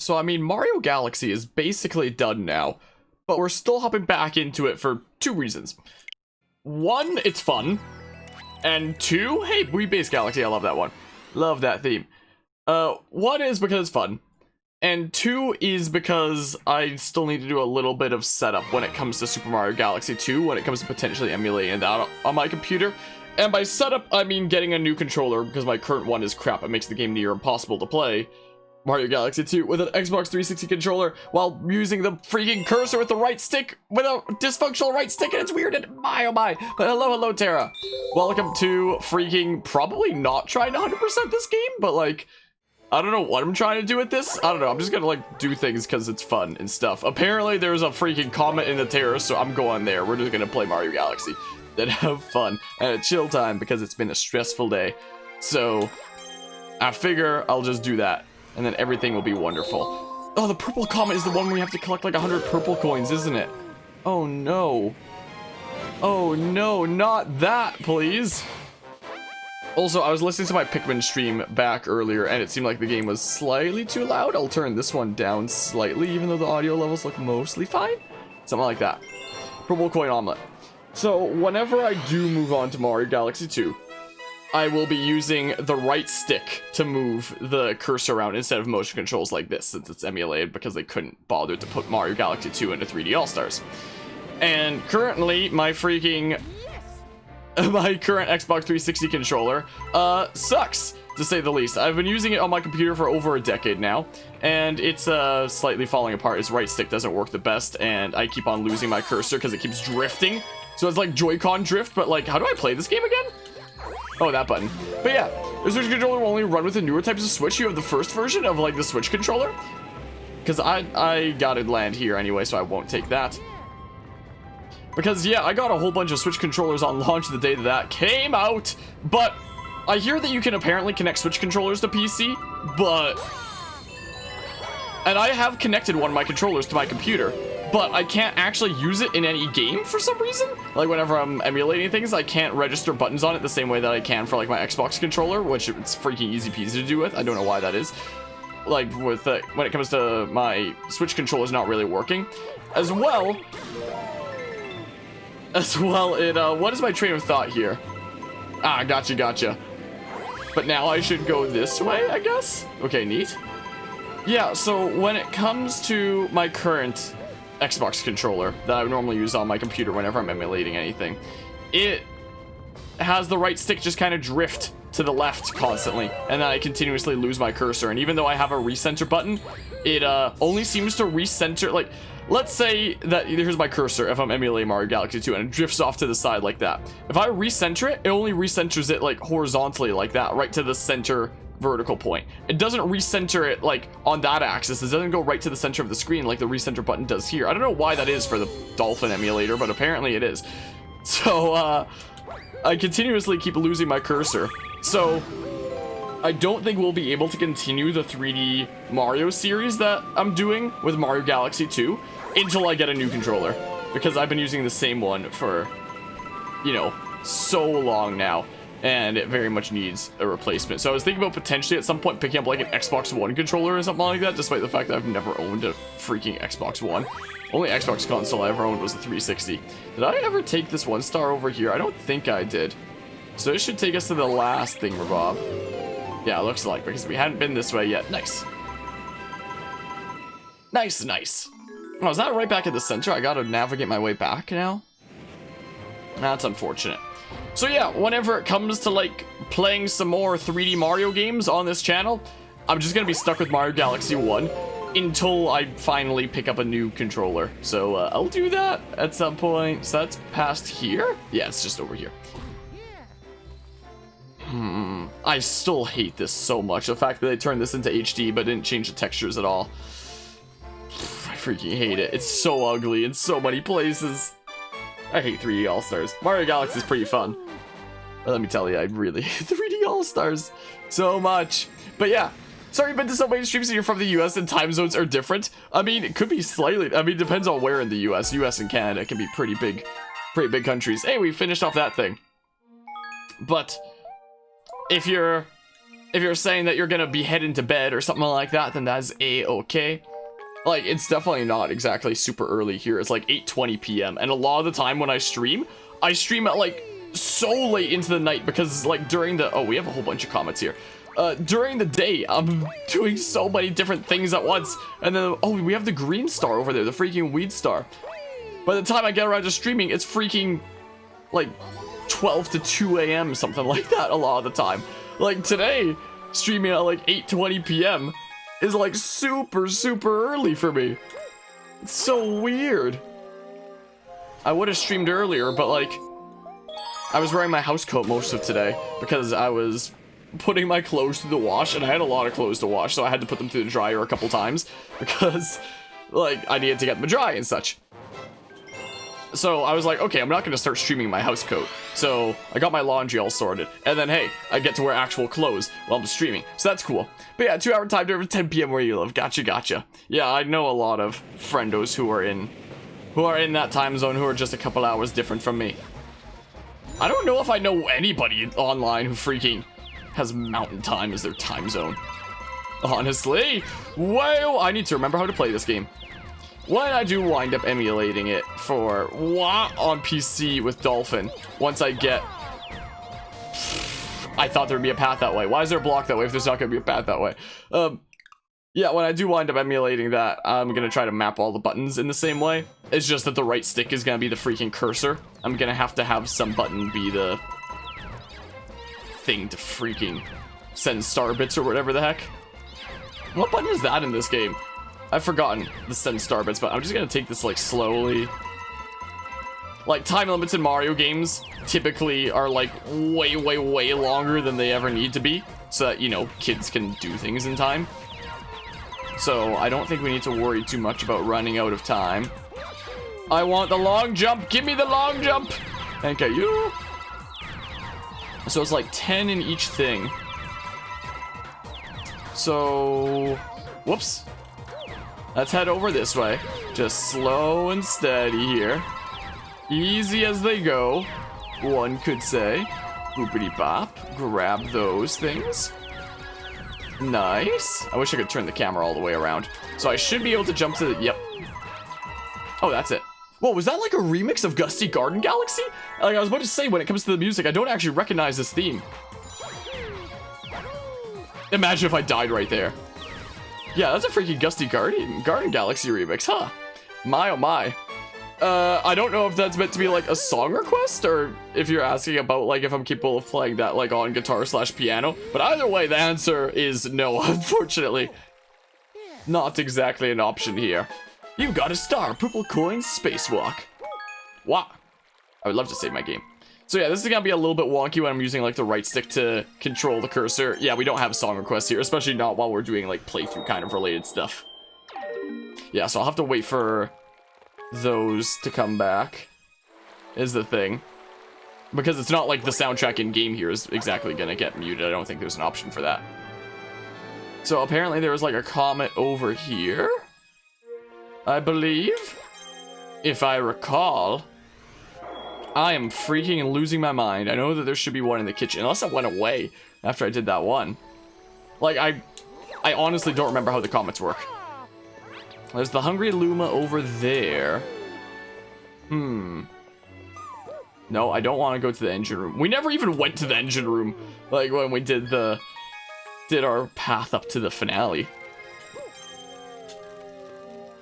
So I mean, Mario Galaxy is basically done now, but we're still hopping back into it for 2 reasons. 1, it's fun, and 2, hey, Wii Base Galaxy, I love that one. Love that theme. 1 is because it's fun, and 2 is because I still need to do a little bit of setup when it comes to Super Mario Galaxy 2, when it comes to potentially emulating that on my computer. And by setup, I mean getting a new controller, because my current one is crap. It makes the game near impossible to play Mario Galaxy 2 with an Xbox 360 controller while using the freaking cursor with the right stick with a dysfunctional right stick, and it's weird, and my oh my. But hello Tara, welcome to freaking probably not trying to 100% this game, but like I don't know what I'm trying to do with this. I don't know, I'm just gonna like do things because it's fun and stuff. Apparently there's a freaking comment in the terrace, so I'm going there. We're just gonna play Mario Galaxy and have fun and a chill time because it's been a stressful day, so I figure I'll just do that. And then everything will be wonderful. Oh, the purple comet is the one where we have to collect like 100 purple coins, isn't it? Oh no. Oh no, not that, please. Also, I was listening to my Pikmin stream back earlier, and it seemed like the game was slightly too loud. I'll turn this one down slightly, even though the audio levels look mostly fine. Something like that. Purple coin omelet. So, whenever I do move on to Mario Galaxy 2, I will be using the right stick to move the cursor around instead of motion controls like this, since it's emulated because they couldn't bother to put Mario Galaxy 2 into 3D All-Stars. And currently, my current Xbox 360 controller, sucks, to say the least. I've been using it on my computer for over a decade now, and it's, slightly falling apart. Its right stick doesn't work the best, and I keep on losing my cursor because it keeps drifting. So it's like Joy-Con drift, but like, how do I play this game again? Oh, that button. But yeah, the Switch controller will only run with the newer types of Switch. You have the first version of like the Switch controller. Because I gotta land here anyway, so I won't take that. Because yeah, I got a whole bunch of Switch controllers on launch the day that came out. But I hear that you can apparently connect Switch controllers to PC, but... And I have connected one of my controllers to my computer, but I can't actually use it in any game for some reason. Like whenever I'm emulating things, I can't register buttons on it the same way that I can for like my Xbox controller, which it's freaking easy peasy to do with. I don't know why that is. Like with when it comes to my Switch controller, not really working. As well, what is my train of thought here? Ah, gotcha. But now I should go this way, I guess? Okay, neat. Yeah, so when it comes to my current Xbox controller that I would normally use on my computer whenever I'm emulating anything, it has the right stick just kind of drift to the left constantly, and then I continuously lose my cursor. And even though I have a recenter button, it only seems to recenter, like, let's say that here's my cursor if I'm emulating Mario Galaxy 2 and it drifts off to the side like that. If I recenter it, it only recenters it like horizontally like that, right to the center vertical point. It doesn't recenter it like on that axis. It doesn't go right to the center of the screen like the recenter button does here. I don't know why that is for the Dolphin emulator, but apparently it is. So I continuously keep losing my cursor. So I don't think we'll be able to continue the 3D Mario series that I'm doing with Mario Galaxy 2 until I get a new controller, because I've been using the same one for, you know, so long now, and it very much needs a replacement. So I was thinking about potentially at some point picking up like an Xbox One controller or something like that, despite the fact that I've never owned a freaking Xbox One. Only Xbox console I ever owned was the 360. Did I ever take this 1-star over here? I don't think I did. So this should take us to the last thing, Bob. Yeah, it looks like, because we hadn't been this way yet. Nice. Nice. Oh, is that right back at the center? I gotta navigate my way back now? That's unfortunate. So yeah, whenever it comes to like playing some more 3D Mario games on this channel, I'm just gonna be stuck with Mario Galaxy 1 until I finally pick up a new controller. So I'll do that at some point. So that's past here? Yeah, it's just over here. I still hate this so much. The fact that they turned this into HD but didn't change the textures at all. I freaking hate it. It's so ugly in so many places. I hate 3D All-Stars. Mario Galaxy is pretty fun. But let me tell you, I really hate 3D All-Stars so much. But yeah, sorry you've been to so many streams and you're from the US and time zones are different. I mean, it could be slightly, I mean, it depends on where in the US. US and Canada can be pretty big countries. Hey, we finished off that thing. But if you're if you're saying that you're gonna be heading to bed or something like that, then that's a-okay. Like, it's definitely not exactly super early here. It's like 8:20 p.m. And a lot of the time when I stream at like so late into the night because like during the, oh, we have a whole bunch of comments here. During the day, I'm doing so many different things at once. And then, oh, we have the green star over there, the freaking weed star. By the time I get around to streaming, it's freaking like 12 to 2 a.m. something like that a lot of the time. Like today, streaming at like 8:20 p.m. is like super early for me. It's so weird. I would have streamed earlier, but like I was wearing my house coat most of today because I was putting my clothes through the wash, and I had a lot of clothes to wash, so I had to put them through the dryer a couple times because like I needed to get them dry and such. So I was like, okay, I'm not going to start streaming my house coat. So I got my laundry all sorted. And then, hey, I get to wear actual clothes while I'm streaming. So that's cool. But yeah, 2 hour time difference, 10 p.m. where you live. Gotcha. Yeah, I know a lot of friendos who are in that time zone who are just a couple hours different from me. I don't know if I know anybody online who freaking has mountain time as their time zone. Honestly. Whoa, I need to remember how to play this game. When I do wind up emulating it for what on PC with Dolphin, once I get... I thought there'd be a path that way. Why is there a block that way if there's not going to be a path that way? Yeah, when I do wind up emulating that, I'm going to try to map all the buttons in the same way. It's just that the right stick is going to be the freaking cursor. I'm going to have some button be the thing to freaking send star bits or whatever the heck. What button is that in this game? I've forgotten the send star bits, but I'm just gonna take this like slowly. Like time limits in Mario games typically are like way longer than they ever need to be, so that, you know, kids can do things in time. So I don't think we need to worry too much about running out of time. I want the long jump. Give me the long jump. Thank you. So it's like 10 in each thing. So, whoops. Let's head over this way. Just slow and steady here. Easy as they go, one could say. Boopity bop. Grab those things. Nice. I wish I could turn the camera all the way around. So I should be able to jump to the... Yep. Oh, that's it. Whoa, was that like a remix of Gusty Garden Galaxy? Like I was about to say, when it comes to the music, I don't actually recognize this theme. Imagine if I died right there. Yeah, that's a freaking Gusty Garden Galaxy remix, huh? My oh my. I don't know if that's meant to be like a song request, or if you're asking about like if I'm capable of playing that like on guitar/piano. But either way, the answer is no, unfortunately. Not exactly an option here. You got a star, purple coin, spacewalk. Wow. I would love to save my game. So yeah, this is gonna be a little bit wonky when I'm using like the right stick to control the cursor. Yeah, we don't have song requests here, especially not while we're doing like playthrough kind of related stuff. Yeah, so I'll have to wait for those to come back, is the thing. Because it's not like the soundtrack in game here is exactly gonna get muted. I don't think there's an option for that. So apparently there was like a comet over here, I believe, if I recall. I am freaking losing my mind. I know that there should be one in the kitchen, unless it went away after I did that one. Like, I honestly don't remember how the comets work. There's the Hungry Luma over there. No, I don't want to go to the engine room. We never even went to the engine room, like when we did our path up to the finale.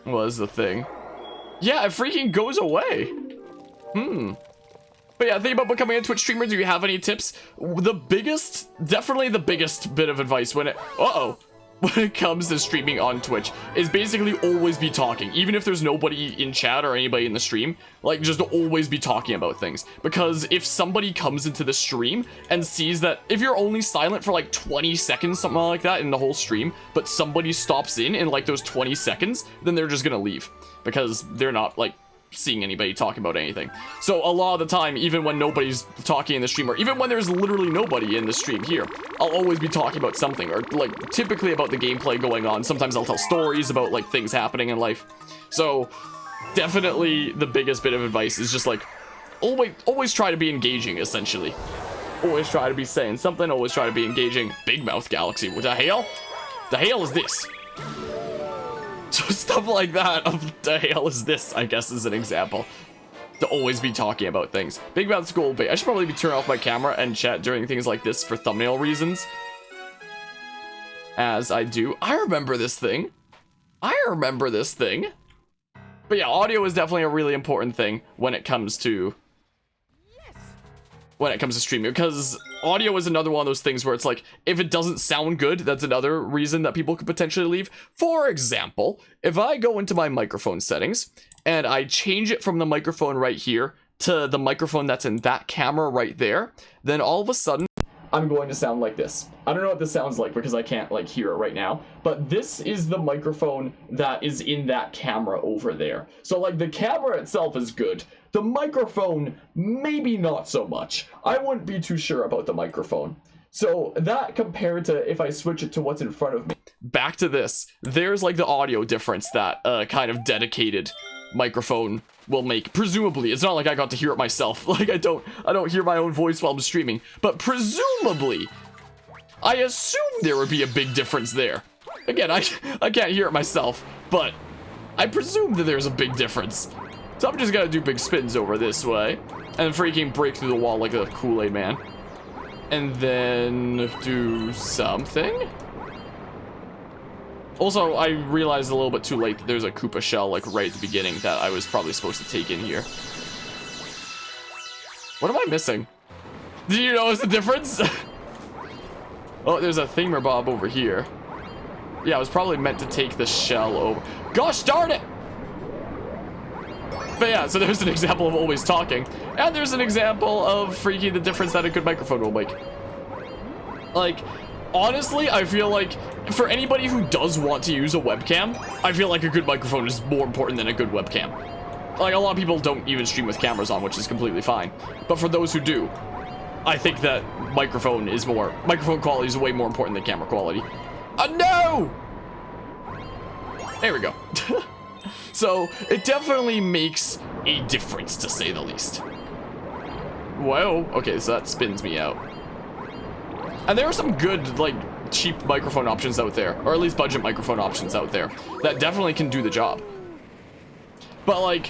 Was the thing. Yeah, it freaking goes away. But yeah, think about becoming a Twitch streamer. Do you have any tips? Definitely the biggest bit of advice when it comes to streaming on Twitch is basically always be talking. Even if there's nobody in chat or anybody in the stream, like just always be talking about things. Because if somebody comes into the stream and sees that if you're only silent for like 20 seconds, something like that in the whole stream, but somebody stops in like those 20 seconds, then they're just gonna leave because they're not like seeing anybody talking about anything. So a lot of the time, even when nobody's talking in the stream, or even when there's literally nobody in the stream here, I'll always be talking about something, or like typically about the gameplay going on. Sometimes I'll tell stories about like things happening in life. So definitely the biggest bit of advice is just like always try to be engaging, essentially. Always try to be saying something, always try to be engaging. Bigmouth Galaxy, what the hell? The hell is this? So stuff like that of the hell is this, I guess, is an example. To always be talking about things. Bigmouth's goal bait. I should probably be turning off my camera and chat during things like this for thumbnail reasons. As I do. I remember this thing. But yeah, audio is definitely a really important thing when it comes to streaming, because audio is another one of those things where it's like, if it doesn't sound good, that's another reason that people could potentially leave. For example, if I go into my microphone settings and I change it from the microphone right here to the microphone that's in that camera right there, then all of a sudden I'm going to sound like this. I don't know what this sounds like because I can't like hear it right now, but this is the microphone that is in that camera over there. So like the camera itself is good. The microphone, maybe not so much. I wouldn't be too sure about the microphone. So that compared to if I switch it to what's in front of me. Back to this. There's like the audio difference that kind of dedicated microphone will make. Presumably, it's not like I got to hear it myself. Like I don't hear my own voice while I'm streaming. But presumably, I assume there would be a big difference there. Again, I can't hear it myself, but I presume that there's a big difference. So I'm just gonna do big spins over this way and freaking break through the wall like a Kool-Aid man. And then do something. Also, I realized a little bit too late that there's a Koopa shell like right at the beginning that I was probably supposed to take in here. What am I missing? Do you notice the difference? Oh, there's a thingamabob over here. Yeah, I was probably meant to take the shell over. Gosh darn it! But yeah, so there's an example of always talking. And there's an example of freaking the difference that a good microphone will make. Like, honestly, I feel like for anybody who does want to use a webcam, I feel like a good microphone is more important than a good webcam. Like, a lot of people don't even stream with cameras on, which is completely fine. But for those who do, I think that microphone quality is way more important than camera quality. No! There we go. So, it definitely makes a difference, to say the least. Whoa. Okay, so that spins me out. And there are some good, like, cheap microphone options out there, or at least budget microphone options out there, that definitely can do the job. But, like,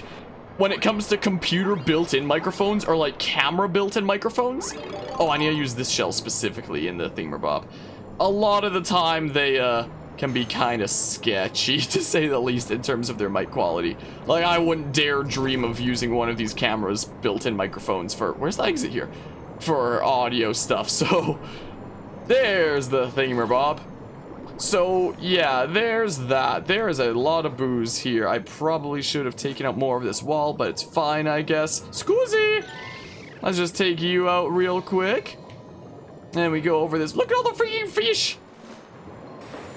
when it comes to computer built-in microphones, or, like, camera built-in microphones... Oh, I need to use this shell specifically in the thingamabob. A lot of the time, they, can be kind of sketchy, to say the least, in terms of their mic quality. Like, I wouldn't dare dream of using one of these cameras built-in microphones for... Where's the exit here? For audio stuff, so... There's the thingamabob. So, yeah, there's that. There is a lot of booze here. I probably should have taken out more of this wall, but it's fine, I guess. Scoozy! Let's just take you out real quick. And we go over this. Look at all the freaking fish!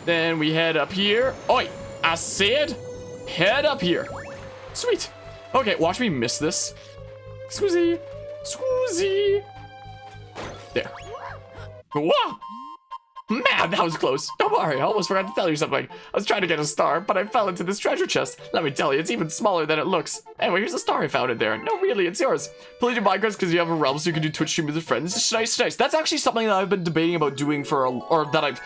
Then we head up here. Oi! I said, head up here. Sweet. Okay, watch me miss this. Scoozy! Scoozy! There. Whoa! Man, that was close. Don't worry, I almost forgot to tell you something. I was trying to get a star, but I fell into this treasure chest. Let me tell you, it's even smaller than it looks. Anyway, here's a star I found in there. No, really, it's yours. Play your Minecraft because you have a realm so you can do Twitch stream with your friends. It's nice, nice. That's actually something that I've been debating about doing or that I've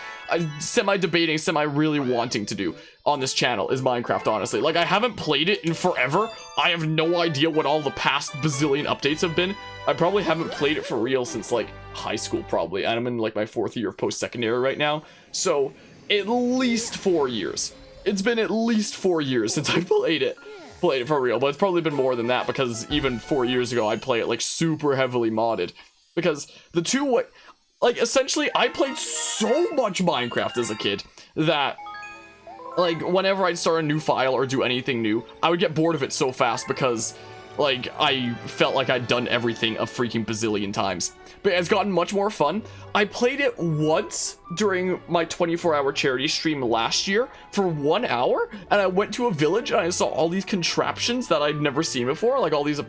semi-debating, semi-really wanting to do on this channel is Minecraft, honestly. Like, I haven't played it in forever. I have no idea what all the past bazillion updates have been. I probably haven't played it for real since, like, high school, probably. And I'm in, like, my 4th year of post-secondary right now. So, at least 4 years. It's been at least 4 years since I played it for real. But it's probably been more than that, because even 4 years ago, I'd play it, like, super heavily modded. Because the two, like, essentially, I played so much Minecraft as a kid that... Like, whenever I'd start a new file or do anything new, I would get bored of it so fast because, like, I felt like I'd done everything a freaking bazillion times. But it's gotten much more fun. I played it once during my 24-hour charity stream last year for 1 hour, and I went to a village and I saw all these contraptions that I'd never seen before, like all these,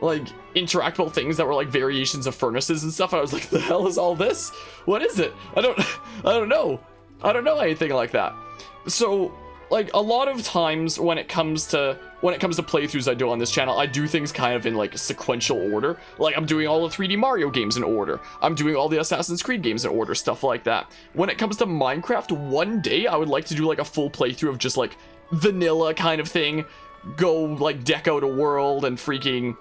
like, interactable things that were like variations of furnaces and stuff, and I was like, the hell is all this? What is it? I don't know. I don't know anything like that. So, like a lot of times when it comes to playthroughs I do on this channel, I do things kind of in like sequential order. Like I'm doing all the 3D Mario games in order. I'm doing all the Assassin's Creed games in order, stuff like that. When it comes to Minecraft, one day I would like to do like a full playthrough of just like vanilla kind of thing. Go like deck out a world and freaking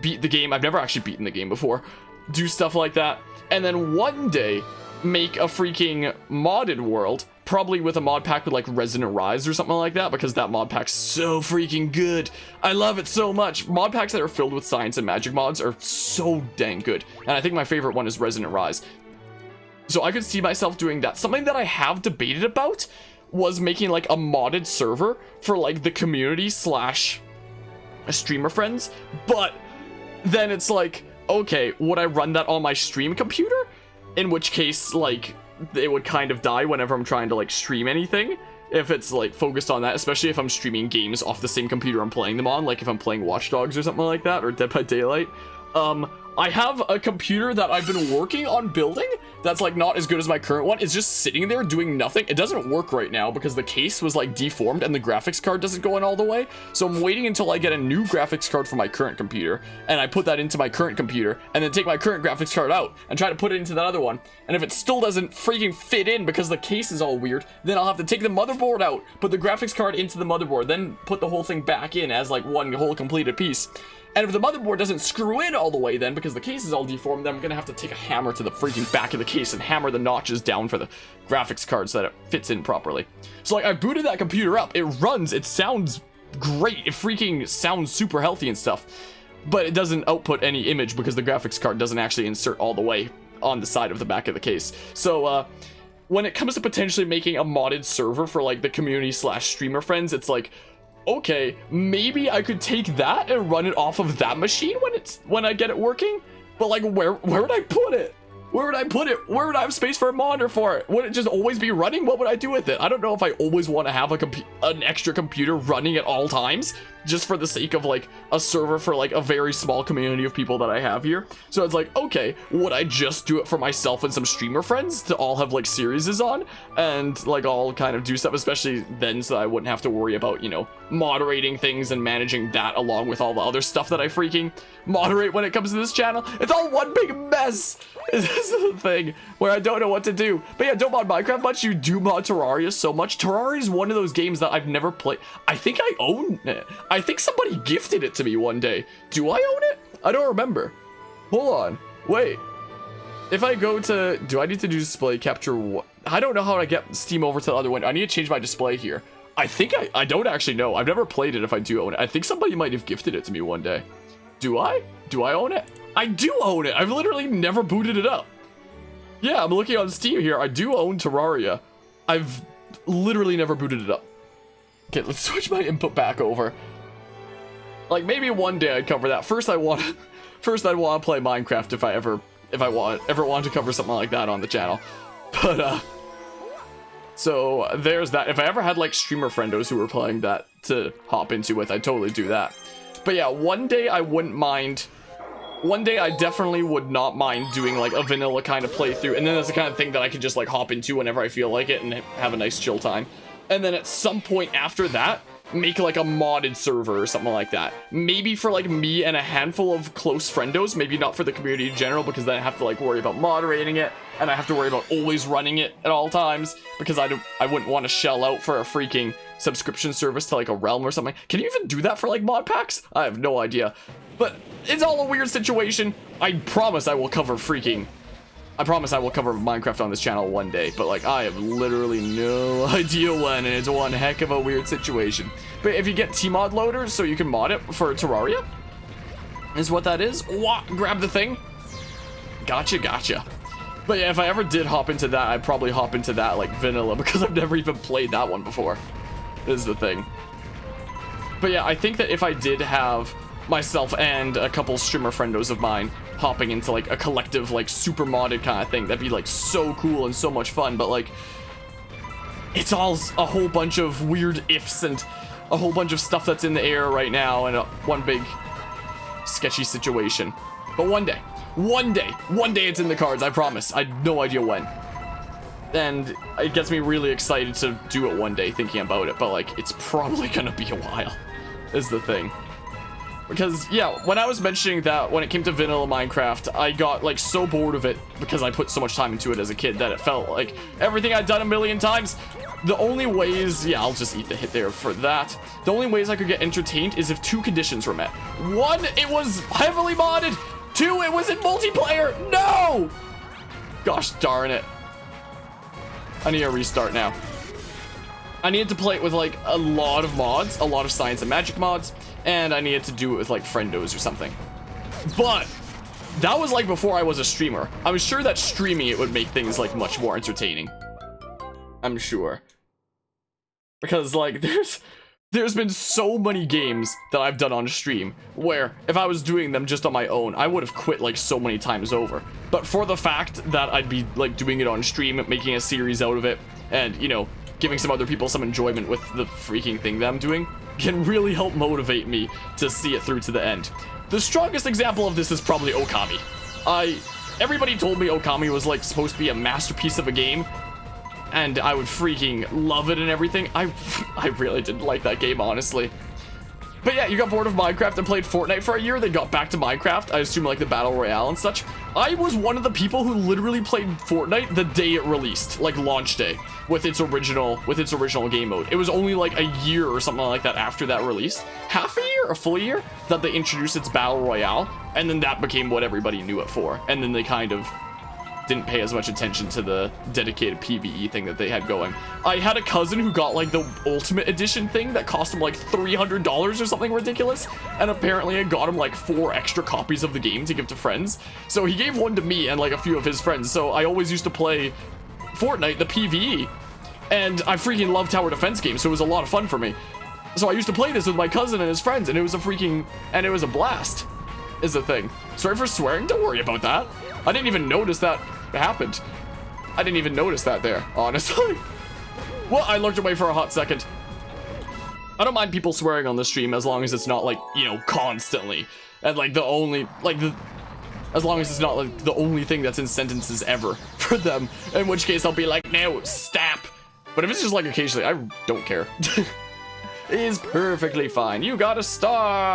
beat the game. I've never actually beaten the game before. Do stuff like that. And then one day make a freaking modded world, probably with a mod pack with like Resonant Rise or something like that, because that mod pack's so freaking good. I love it so much. Mod packs that are filled with science and magic mods are so dang good. And I think my favorite one is Resonant Rise. So I could see myself doing that. Something that I have debated about was making like a modded server for like the community slash streamer friends. But then it's like, okay, would I run that on my stream computer? In which case, like, it would kind of die whenever I'm trying to, like, stream anything. If it's, like, focused on that, especially if I'm streaming games off the same computer I'm playing them on. Like, if I'm playing Watch Dogs or something like that, or Dead by Daylight. I have a computer that I've been working on building that's like not as good as my current one. It's just sitting there doing nothing. It doesn't work right now because the case was like deformed and the graphics card doesn't go in all the way. So I'm waiting until I get a new graphics card for my current computer and I put that into my current computer and then take my current graphics card out and try to put it into that other one. And if it still doesn't freaking fit in because the case is all weird, then I'll have to take the motherboard out, put the graphics card into the motherboard, then put the whole thing back in as like one whole completed piece. And if the motherboard doesn't screw in all the way then, because the case is all deformed, then I'm gonna have to take a hammer to the freaking back of the case and hammer the notches down for the graphics card so that it fits in properly. So like, I booted that computer up, it runs, it sounds great, it freaking sounds super healthy and stuff, but it doesn't output any image because the graphics card doesn't actually insert all the way on the side of the back of the case. So when it comes to potentially making a modded server for like the community slash streamer friends, it's like, okay, maybe I could take that and run it off of that machine when I get it working. But like, where would I put it? Where would I put it? Where would I have space for a monitor for it? Would it just always be running? What would I do with it? I don't know if I always want to have an extra computer running at all times, just for the sake of like a server for like a very small community of people that I have here. So it's like, okay, would I just do it for myself and some streamer friends to all have like series on and like all kind of do stuff, especially then, so I wouldn't have to worry about, you know, moderating things and managing that along with all the other stuff that I freaking moderate when it comes to this channel. It's all one big mess. This is the thing where I don't know what to do. But yeah, don't mod Minecraft much. You do mod Terraria so much. Terraria is one of those games that I've never played. I think I own it. I think somebody gifted it to me one day. Do I own it? I don't remember. Hold on. Wait. If I go to... Do I need to do display capture? I don't know how to get Steam over to the other window. I need to change my display here. I think I don't actually know. I've never played it if I do own it. I think somebody might have gifted it to me one day. Do I? Do I own it? I do own it. I've literally never booted it up. Yeah, I'm looking on Steam here. I do own Terraria. I've literally never booted it up. Okay, let's switch my input back over. Like maybe one day I'd cover that. First I'd want to play Minecraft if I ever want to cover something like that on the channel. But so there's that. If I ever had like streamer friendos who were playing that to hop into with, I'd totally do that. But yeah, one day I wouldn't mind. One day I definitely would not mind doing like a vanilla kind of playthrough, and then that's the kind of thing that I can just like hop into whenever I feel like it and have a nice chill time. And then at some point after that, make like a modded server or something like that. Maybe for like me and a handful of close friendos, maybe not for the community in general, because then I have to like worry about moderating it, and I have to worry about always running it at all times, because I wouldn't want to shell out for a freaking subscription service to like a Realm or something. Can you even do that for like mod packs? I have no idea. But it's all a weird situation. I promise I will cover Minecraft on this channel one day, but like I have literally no idea when, and it's one heck of a weird situation. But if you get Tmod loaders so you can mod it for Terraria, is what that is. Wah, grab the thing. Gotcha. But yeah, if I ever did hop into that, I'd probably hop into that like vanilla, because I've never even played that one before, is the thing. But yeah, I think that if I did have myself and a couple streamer friendos of mine hopping into like a collective like super modded kind of thing, that'd be like so cool and so much fun. But like, it's all a whole bunch of weird ifs and a whole bunch of stuff that's in the air right now, and one big sketchy situation. But one day it's in the cards, I promise. I have no idea when. And it gets me really excited to do it one day, thinking about it, but like, it's probably gonna be a while, is the thing. Because, yeah, when I was mentioning that when it came to vanilla Minecraft, I got, like, so bored of it because I put so much time into it as a kid that it felt like everything I'd done a million times. The only ways, yeah, I'll just eat the hit there for that. The only ways I could get entertained is if 2 conditions were met. 1, it was heavily modded. 2, it was in multiplayer. No! Gosh darn it. I need a restart now. I needed to play it with, like, a lot of mods, a lot of science and magic mods, and I needed to do it with, like, friendos or something. But that was, like, before I was a streamer. I was sure that streaming it would make things, like, much more entertaining. I'm sure. Because, like, there's been so many games that I've done on stream where if I was doing them just on my own, I would have quit, like, so many times over. But for the fact that I'd be, like, doing it on stream, making a series out of it, and, you know, giving some other people some enjoyment with the freaking thing that I'm doing can really help motivate me to see it through to the end. The strongest example of this is probably Okami. Everybody told me Okami was, like, supposed to be a masterpiece of a game, and I would freaking love it and everything. I really didn't like that game, honestly. But yeah, you got bored of Minecraft and played Fortnite for a year, then got back to Minecraft, I assume, like, the Battle Royale and such. I was one of the people who literally played Fortnite the day it released, like, launch day, with its original game mode. It was only, like, a year or something like that after that release. Half a year? A full year? That they introduced its Battle Royale, and then that became what everybody knew it for. And then they kind of didn't pay as much attention to the dedicated PvE thing that they had going. I had a cousin who got, like, the Ultimate Edition thing that cost him, like, $300 or something ridiculous, and apparently it got him, like, 4 extra copies of the game to give to friends. So he gave one to me and, like, a few of his friends, so I always used to play Fortnite, the PvE, and I freaking love tower defense games, so it was a lot of fun for me. So I used to play this with my cousin and his friends, and it was a blast, is the thing. Sorry for swearing, don't worry about that. I didn't even notice that happened. I didn't even notice that there, honestly. Well, I looked away for a hot second. I don't mind people swearing on the stream as long as it's not, like, you know, constantly. And, like, as long as it's not, like, the only thing that's in sentences ever for them. In which case, I'll be like, no, stop. But if it's just, like, occasionally, I don't care. It is perfectly fine. You got a star.